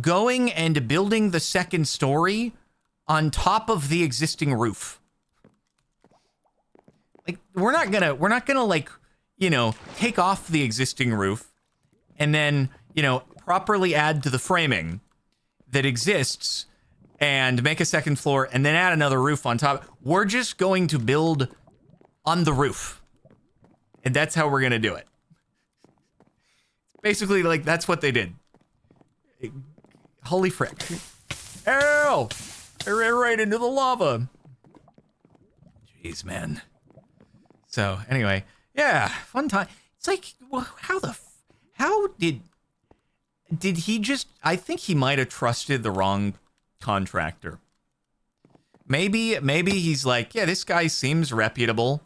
going and building the second story on top of the existing roof. Like, we're not gonna like, you know, take off the existing roof and then, you know, properly add to the framing that exists and make a second floor and then add another roof on top. We're just going to build on the roof. And that's how we're gonna do it. Basically, like, that's what they did. Holy frick. Ow! I ran right into the lava. Jeez, man. So, anyway, yeah, fun time. It's like, well, how did he just, I think he might have trusted the wrong contractor. Maybe he's like, yeah, this guy seems reputable,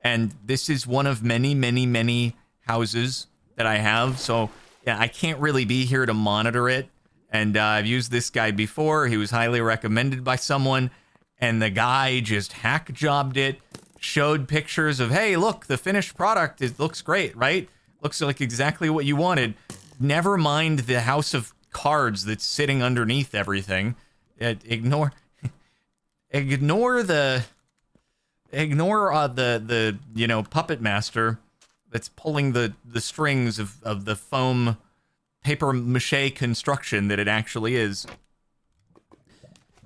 and this is one of many, many, many houses that I have, so yeah, I can't really be here to monitor it, and I've used this guy before. He was highly recommended by someone, and the guy just hack jobbed it, showed pictures of, hey, look, the finished product, it looks great, right? Looks like exactly what you wanted. Never mind the house of cards that's sitting underneath everything. Ignore the you know, puppet master that's pulling the strings of the foam paper mache construction that it actually is.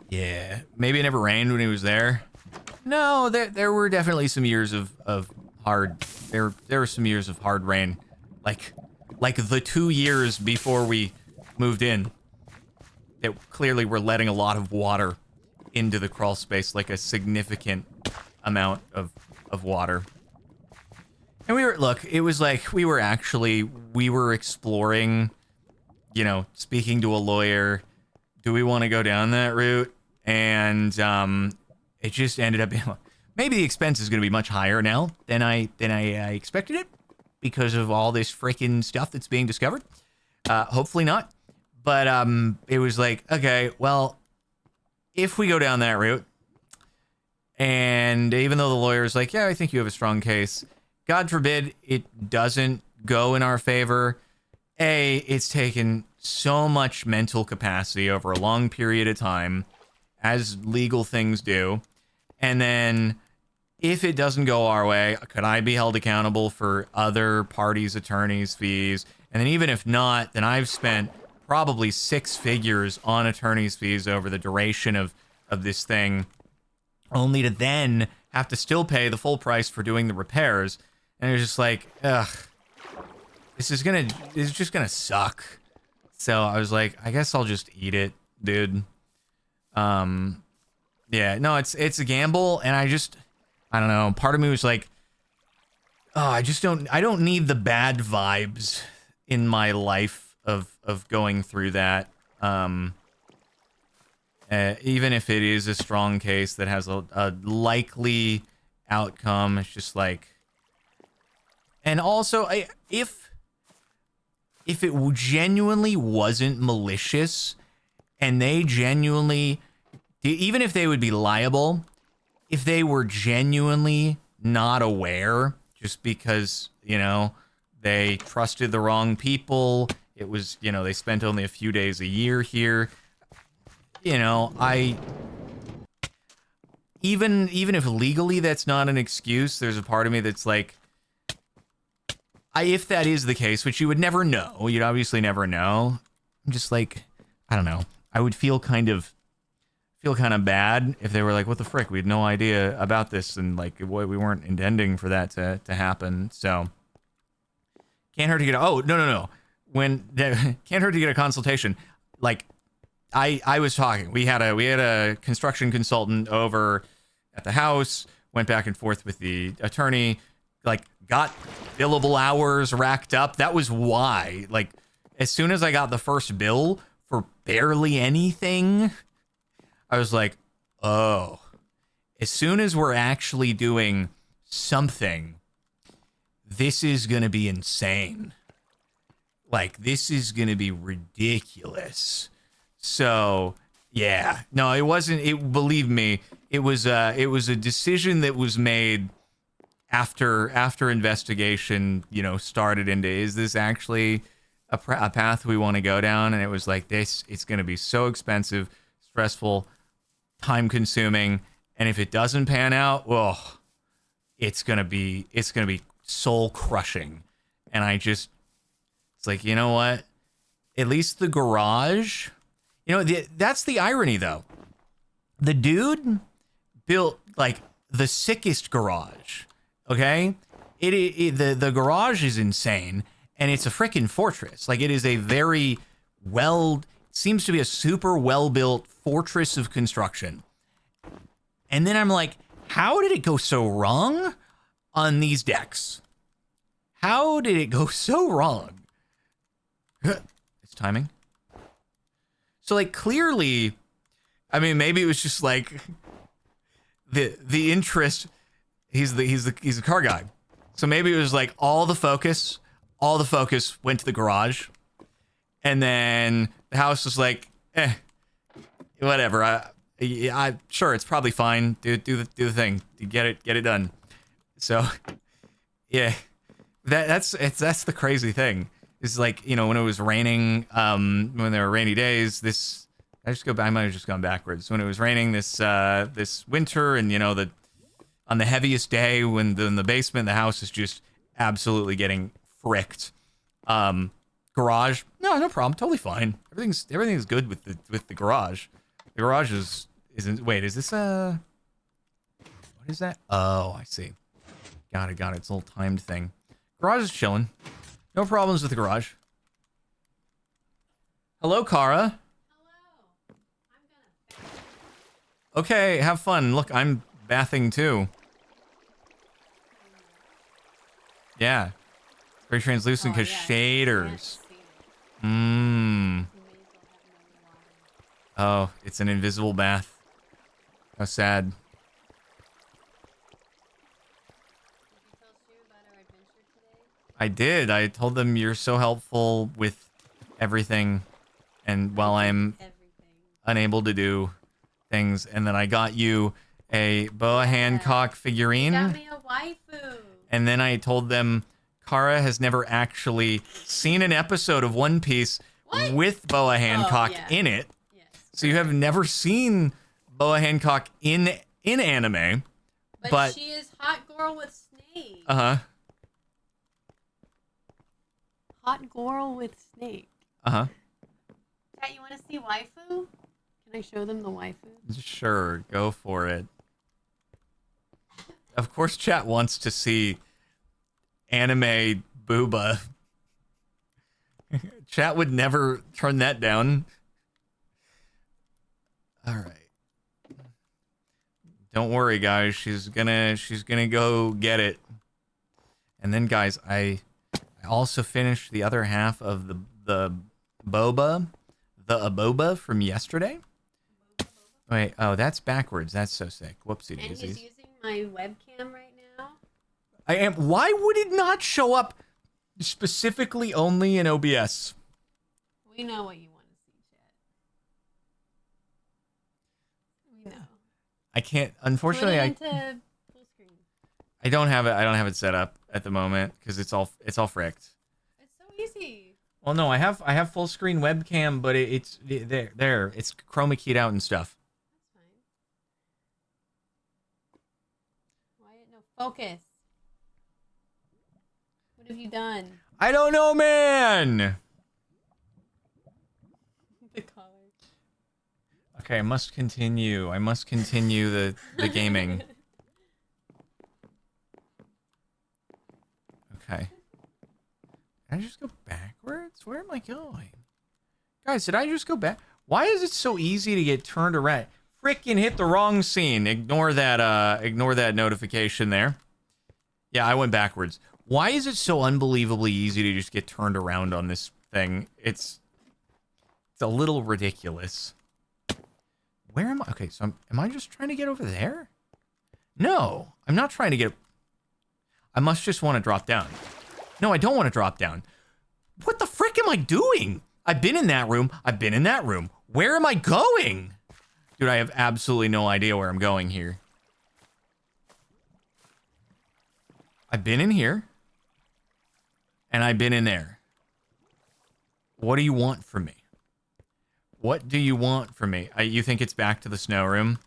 Yeah, maybe it never rained when he was there. No, there were definitely some years of hard. There were some years of hard rain, like the 2 years before we moved in. That clearly were letting a lot of water into the crawl space, like a significant amount of water. And it was like we were exploring, you know, speaking to a lawyer. Do we want to go down that route? And it just ended up being, maybe the expense is going to be much higher now than I expected it because of all this freaking stuff that's being discovered. Hopefully not. But it was like, okay, well, if we go down that route, and even though the lawyer's like, yeah, I think you have a strong case, God forbid it doesn't go in our favor. It's taken so much mental capacity over a long period of time, as legal things do. And then if it doesn't go our way, could I be held accountable for other parties' attorneys' fees? And then even if not, then I've spent probably 6 figures on attorney's fees over the duration of this thing, only to then have to still pay the full price for doing the repairs. And it's just like, ugh, this is just gonna suck. So I was like, I guess I'll just eat it, dude. Yeah, no, it's a gamble, and I don't know. Part of me was like, oh, I don't need the bad vibes in my life of going through that. Even if it is a strong case that has a likely outcome, it's just like, and also if it genuinely wasn't malicious, and they genuinely, even if they would be liable, if they were genuinely not aware, just because, they trusted the wrong people, it was, they spent only a few days a year here, even if legally that's not an excuse, there's a part of me that's like, if that is the case, which you would never know, you'd obviously never know, I'm just like, I don't know, I would feel kind of bad if they were like, what the frick, we had no idea about this, and like, we weren't intending for that to happen. So can't hurt to get no, can't hurt to get a consultation. Like, I was talking, we had a construction consultant over at the house, went back and forth with the attorney, like, got billable hours racked up. That was why, like, as soon as I got the first bill for barely anything, I was like, oh, as soon as we're actually doing something, this is going to be insane. Like, this is going to be ridiculous. So, yeah. No, it wasn't, believe me, it was a decision that was made after investigation, started into, is this actually a path we want to go down? And it was like, it's going to be so expensive, stressful, time consuming, and if it doesn't pan out, well, it's gonna be soul crushing. And it's like, you know what, at least the garage, that's the irony though, the dude built like the sickest garage. Okay, the garage is insane, and it's a freaking fortress. Like, it is a very seems to be a super well-built fortress of construction. And then I'm like, how did it go so wrong on these decks? How did it go so wrong? It's timing. So, like, clearly, I mean, maybe it was just like the interest. He's the car guy. So maybe it was like all the focus went to the garage. And then the house was like, whatever. I sure, it's probably fine. Do the thing. Get it done. So, yeah, that's the crazy thing. Is like, when it was raining, when there were rainy days. I might have just gone backwards. When it was raining this winter, and on the heaviest day when in the basement, the house is just absolutely getting fricked. Garage, no problem, totally fine. Everything's good with the garage. The garage isn't. Wait, is this what is that? Oh, I see. Got it. It's a little timed thing. Garage is chilling. No problems with the garage. Hello, Kara. Hello. I'm gonna bath. Okay, have fun. Look, I'm bathing too. Yeah. Very translucent because shaders. Oh, it's an invisible bath. How sad. Did you tell Stu about our adventure today? I did. I told them you're so helpful with everything, and while I'm Everything. unable to do things, and then I got you a Boa Hancock figurine. You got me a waifu. And then I told them Kara has never actually seen an episode of One Piece with Boa Hancock in it. Yes. So you have never seen Boa Hancock in anime. But she is hot girl with snake. Uh-huh. Hot girl with snake. Uh-huh. Chat, you want to see waifu? Can I show them the waifu? Sure, go for it. Of course, chat wants to see anime booba. Chat would never turn that down. All right. Don't worry, guys. She's gonna go get it. And then, guys, I also finished the other half of the aboba from yesterday. Wait, oh, that's backwards. That's so sick. Whoopsie And daisies. he's using my webcam right now. I am. Why would it not show up specifically only in OBS? We know what you want to see, chat. We know. I can't. Unfortunately, Put it into full screen. I don't have it. I don't have it set up at the moment because it's all fricked. It's so easy. Well, no, I have full screen webcam, but it's there. It's chroma keyed out and stuff. That's fine. Wyatt, no focus. What have you done? I don't know, man. The collar. Okay, I must continue. I must continue the gaming. Okay. Did I just go backwards? Where am I going? Guys, did I just go back? Why is it so easy to get turned around? Frickin' hit the wrong scene. Ignore that notification there. Yeah, I went backwards. Why is it so unbelievably easy to just get turned around on this thing? It's a little ridiculous. Where am I? Okay, so am I just trying to get over there? No, I'm not trying to get... I must just want to drop down. No, I don't want to drop down. What the frick am I doing? I've been in that room. I've been in that room. Where am I going? Dude, I have absolutely no idea where I'm going here. I've been in here. And I've been in there. What do you want from me? What do you want from me? You think it's back to the snow room?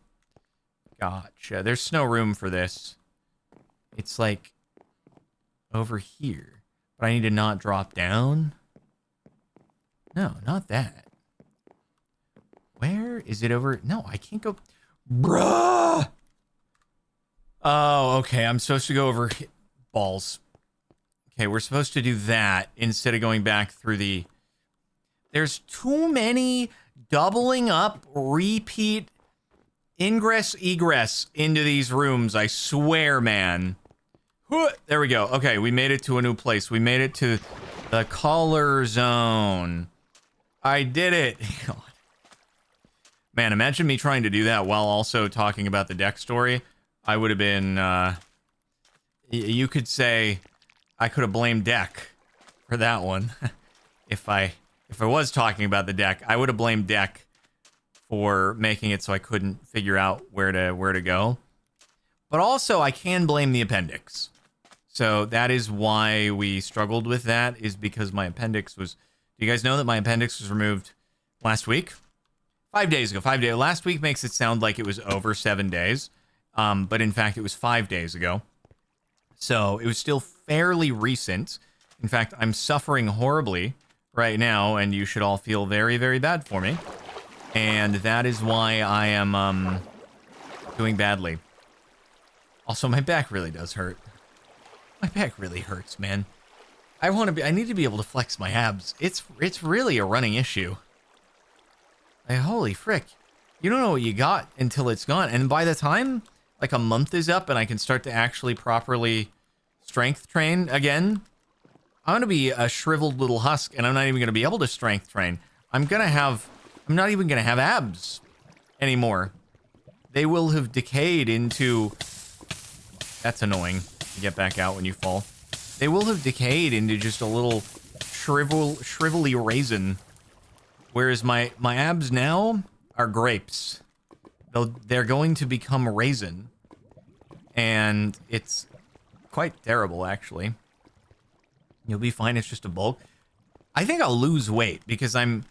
Gotcha. There's snow room for this. It's like over here. But I need to not drop down. No, not that. Where is it over? No, I can't go. Bruh! Oh, okay. I'm supposed to go over balls. Okay, we're supposed to do that instead of going back through the... There's too many doubling up, repeat, ingress, egress into these rooms. I swear, man. There we go. Okay, we made it to a new place. We made it to the color zone. I did it. God. Man, imagine me trying to do that while also talking about the deck story. I would have been, you could say I could have blamed deck for that one. If I was talking about the deck, I would have blamed deck for making it so I couldn't figure out where to go. But also, I can blame the appendix. So that is why we struggled with that, is because my appendix was... Do you guys know that my appendix was removed last week? 5 days ago. 5 days. Last week makes it sound like it was over 7 days. But in fact, it was 5 days ago. So it was still fairly recent. In fact, I'm suffering horribly right now, and you should all feel very, very bad for me. And that is why I am doing badly. Also, my back really does hurt. My back really hurts, man. I need to be able to flex my abs. It's really a running issue. Like, holy frick. You don't know what you got until it's gone. And by the time like a month is up and I can start to actually properly strength train again, I'm going to be a shriveled little husk, and I'm not even going to be able to strength train. I'm not even going to have abs anymore. They will have decayed into... That's annoying to get back out when you fall. They will have decayed into just a little shrivelly raisin. Whereas my abs now are grapes. They're going to become raisin. And it's quite terrible, actually. You'll be fine. It's just a bulk. I think I'll lose weight because I'm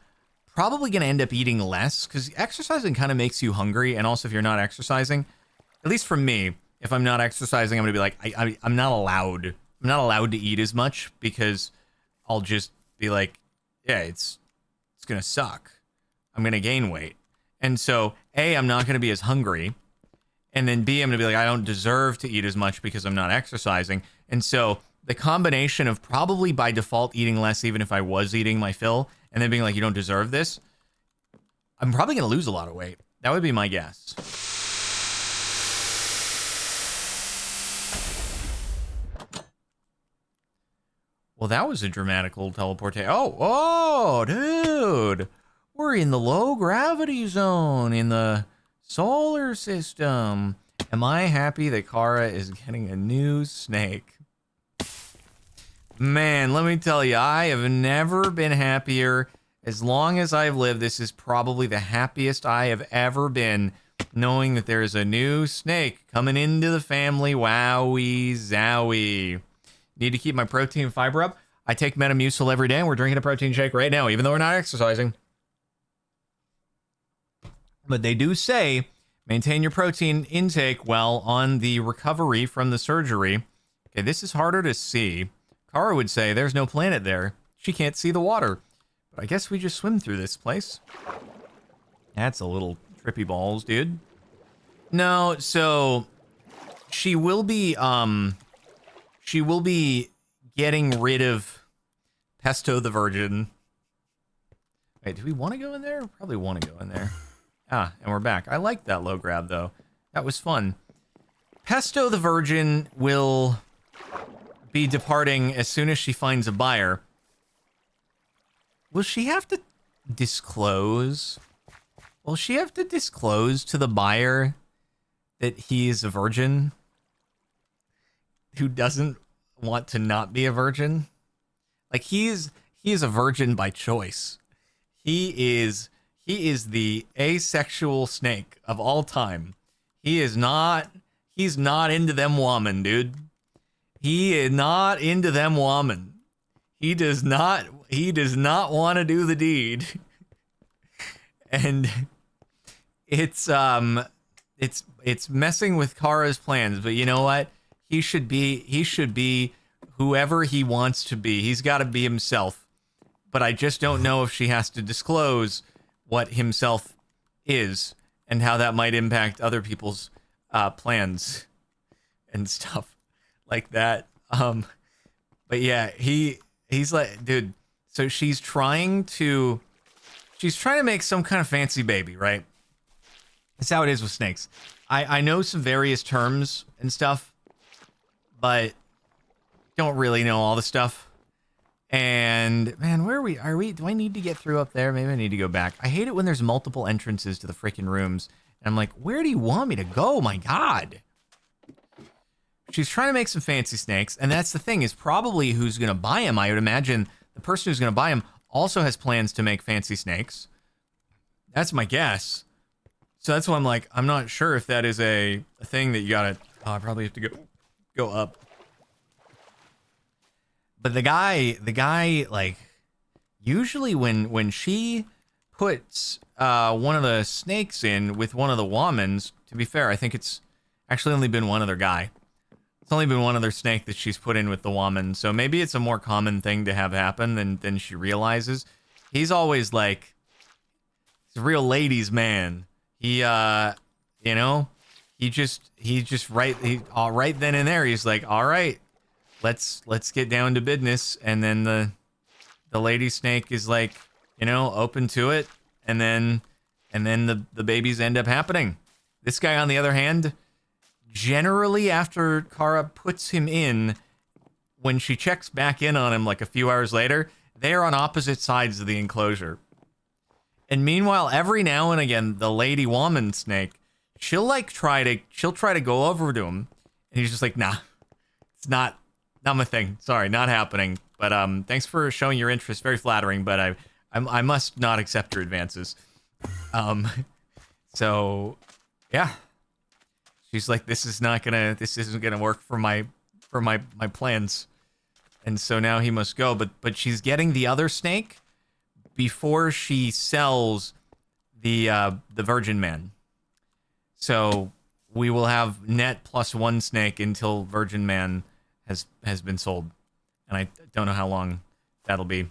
probably going to end up eating less because exercising kind of makes you hungry. And also if you're not exercising, at least for me, if I'm not exercising, I'm going to be like, I'm not allowed. I'm not allowed to eat as much because I'll just be like, yeah, it's going to suck. I'm going to gain weight. And so A, I'm not going to be as hungry. And then B, I'm going to be like, I don't deserve to eat as much because I'm not exercising. And so the combination of probably by default eating less, even if I was eating my fill, and then being like, you don't deserve this, I'm probably going to lose a lot of weight. That would be my guess. Well, that was a dramatical teleportation. Oh, dude. We're in the low gravity zone in the solar system. Am I happy that Kara is getting a new snake? Man, let me tell you, I have never been happier. As long as I've lived, this is probably the happiest I have ever been, knowing that there is a new snake coming into the family. Wowie zowie. Need to keep my protein and fiber up. I take Metamucil every day, and we're drinking a protein shake right now, even though we're not exercising. But they do say maintain your protein intake while on the recovery from the surgery. Okay, this is harder to see. Kara would say there's no planet there. She can't see the water. But I guess we just swim through this place. That's a little trippy balls, dude. No, so she will be getting rid of Pesto the Virgin. Wait, do we want to go in there? Probably want to go in there. Ah, and we're back. I like that low grab, though. That was fun. Pesto the Virgin will be departing as soon as she finds a buyer. Will she have to disclose? Will she have to disclose to the buyer that he is a virgin who doesn't want to not be a virgin? Like, he is a virgin by choice. He is the asexual snake of all time. He's not into them woman, dude. He is not into them woman. He does not want to do the deed. And it's messing with Kara's plans, but you know what? He should be whoever he wants to be. He's got to be himself. But I just don't know if she has to disclose what himself is and how that might impact other people's plans and stuff like that. But yeah, he's like, dude, so she's trying to make some kind of fancy baby, right? That's how it is with snakes. I know some various terms and stuff, but don't really know all the stuff. And man, where are we? Do I need to get through up there? Maybe I need to go back. I hate it when there's multiple entrances to the freaking rooms. And I'm like, where do you want me to go? My God. She's trying to make some fancy snakes. And that's the thing, is probably who's going to buy them. I would imagine the person who's going to buy them also has plans to make fancy snakes. That's my guess. So that's why I'm like, I'm not sure if that is a thing that you got to... Oh, I probably have to go up. But the guy, like, usually when she puts one of the snakes in with one of the womans, to be fair, I think it's actually only been one other guy. It's only been one other snake that she's put in with the woman, so maybe it's a more common thing to have happen than she realizes. He's always like, he's a real ladies' man. He, you know, he right then and there, he's like, all right. Let's get down to business. And then the lady snake is like, you know, open to it, and then the babies end up happening. This guy, on the other hand, generally after Kara puts him in, when she checks back in on him like a few hours later, they are on opposite sides of the enclosure. And meanwhile, every now and again, the lady woman snake, she'll try to go over to him, and he's just like, nah, it's not my thing. Sorry, not happening. But thanks for showing your interest. Very flattering, but I must not accept her advances. So yeah. She's like, this isn't gonna work for my plans. And so now he must go, but she's getting the other snake before she sells the Virgin Man. So we will have net +1 snake until Virgin Man has been sold. And I don't know how long that'll be.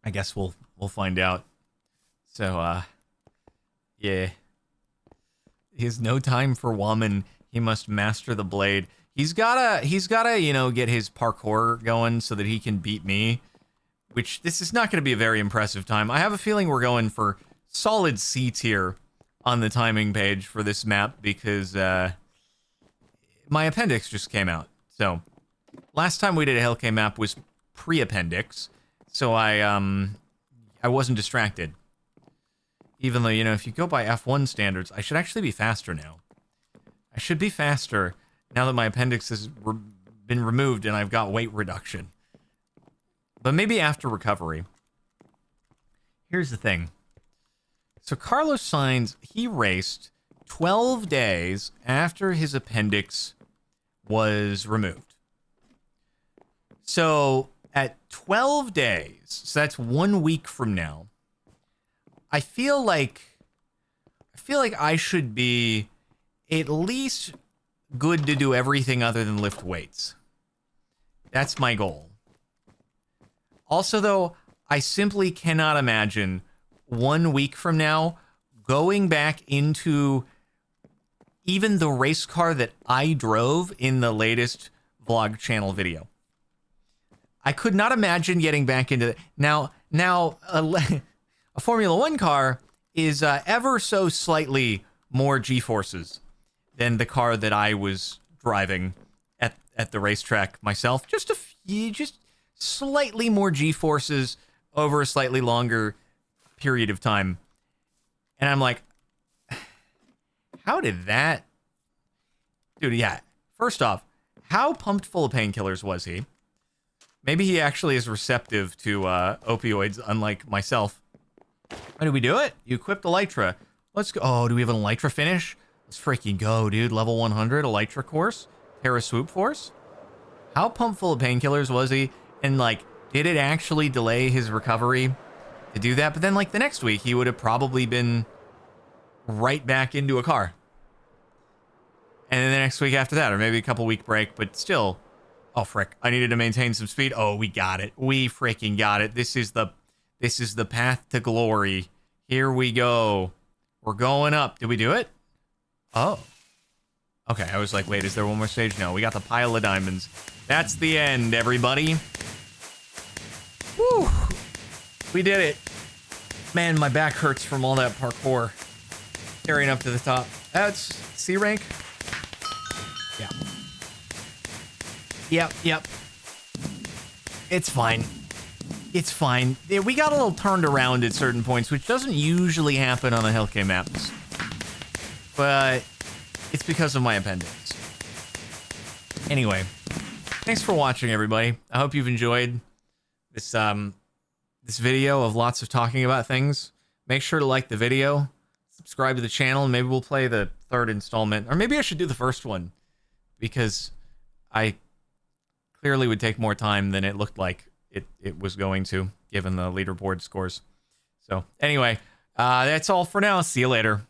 I guess we'll find out. So yeah. He has no time for woman. He must master the blade. He's gotta, you know, get his parkour going so that he can beat me. Which, this is not going to be a very impressive time. I have a feeling we're going for solid C tier on the timing page for this map because my appendix just came out. So, last time we did a Hellcay map was pre-appendix. So I wasn't distracted. Even though, you know, if you go by F1 standards, I should actually be faster now. I should be faster now that my appendix has been removed and I've got weight reduction. But maybe after recovery. Here's the thing. So Carlos Sainz, he raced 12 days after his appendix was removed. So at 12 days, so that's 1 week from now, I feel like I should be at least good to do everything other than lift weights. That's my goal. Also, though, I simply cannot imagine 1 week from now going back into even the race car that I drove in the latest vlog channel video. I could not imagine getting back into it. Now, a Formula One car is ever so slightly more G-forces than the car that I was driving at the racetrack myself. Just slightly more G-forces over a slightly longer period of time. And I'm like, how did that... Dude, yeah. First off, how pumped full of painkillers was he? Maybe he actually is receptive to opioids, unlike myself. How did we do it? You equipped Elytra. Let's go. Oh, do we have an Elytra finish? Let's freaking go, dude. Level 100 Elytra course. Para Swoop Force. How pumped full of painkillers was he? And, like, did it actually delay his recovery to do that? But then, like, the next week, he would have probably been right back into a car. And then the next week after that, or maybe a couple week break, but still. Oh, frick. I needed to maintain some speed. Oh, we got it. We freaking got it. This is the path to glory. Here we go. We're going up. Did we do it? Oh. Okay, I was like, wait, is there one more stage? No, we got the pile of diamonds. That's the end, everybody. Woo! We did it. Man, my back hurts from all that parkour. Carrying up to the top. That's C rank. Yeah. Yep. It's fine. It's fine. Yeah, we got a little turned around at certain points, which doesn't usually happen on the Hellcay maps. But it's because of my appendix. Anyway, thanks for watching, everybody. I hope you've enjoyed this this video of lots of talking about things. Make sure to like the video, subscribe to the channel, and maybe we'll play the third installment. Or maybe I should do the first one, because I clearly would take more time than it looked like it was going to, given the leaderboard scores. So anyway, that's all for now. See you later.